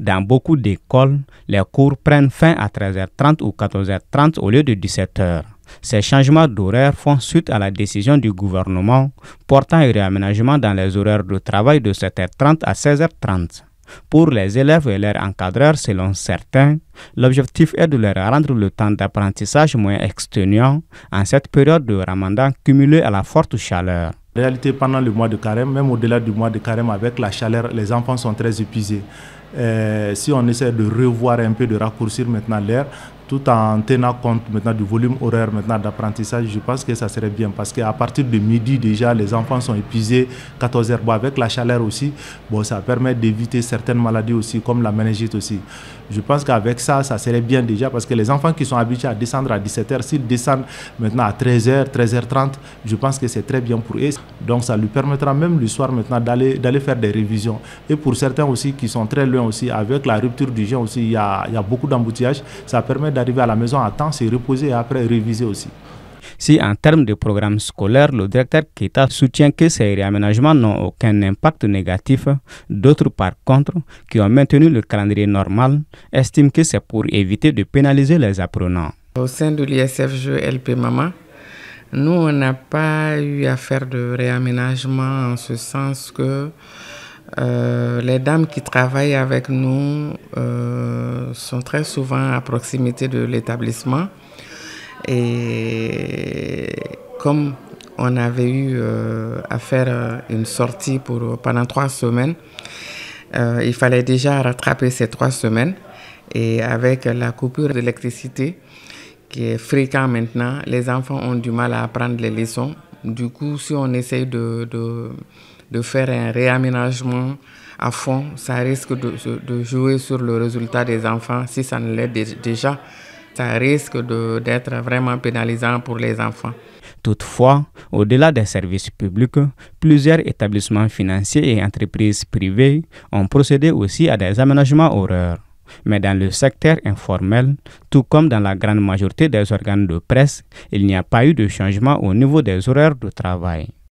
Dans beaucoup d'écoles, les cours prennent fin à 13h30 ou 14h30 au lieu de 17h. Ces changements d'horaire font suite à la décision du gouvernement portant un réaménagement dans les horaires de travail de 7h30 à 16h30. Pour les élèves et leurs encadreurs, selon certains, l'objectif est de leur rendre le temps d'apprentissage moins exténuant en cette période de Ramadan cumulée à la forte chaleur. En réalité, pendant le mois de carême, même au-delà du mois de carême, avec la chaleur, les enfants sont très épuisés. Si on essaie de revoir un peu, de raccourcir maintenant l'heure, tout en tenant compte maintenant du volume horaire maintenant d'apprentissage, je pense que ça serait bien parce qu'à partir de midi déjà, les enfants sont épuisés, 14h. Bon, avec la chaleur aussi, bon, ça permet d'éviter certaines maladies aussi, comme la méningite aussi. Je pense qu'avec ça, ça serait bien déjà parce que les enfants qui sont habitués à descendre à 17h, s'ils descendent maintenant à 13h, 13h30, je pense que c'est très bien pour eux. Donc ça lui permettra même le soir maintenant d'aller faire des révisions. Et pour certains aussi qui sont très loin aussi, avec la rupture du jeûne aussi, il y a beaucoup d'embouteillages, ça permet d'arriver à la maison à temps, se reposer et après réviser aussi. Si en termes de programme scolaire, le directeur Keita soutient que ces réaménagements n'ont aucun impact négatif, d'autres par contre, qui ont maintenu le calendrier normal, estiment que c'est pour éviter de pénaliser les apprenants. Au sein de l'ISFJ LP Mama, nous on n'a pas eu à faire de réaménagement en ce sens que les dames qui travaillent avec nous sont très souvent à proximité de l'établissement. Et comme on avait eu à faire une sortie pendant 3 semaines, il fallait déjà rattraper ces 3 semaines. Et avec la coupure d'électricité qui est fréquente maintenant, les enfants ont du mal à apprendre les leçons. Du coup, si on essaye de faire un réaménagement à fond, ça risque de jouer sur le résultat des enfants si ça ne l'est déjà. Ça risque d'être vraiment pénalisant pour les enfants. Toutefois, au-delà des services publics, plusieurs établissements financiers et entreprises privées ont procédé aussi à des aménagements horaires. Mais dans le secteur informel, tout comme dans la grande majorité des organes de presse, il n'y a pas eu de changement au niveau des horaires de travail.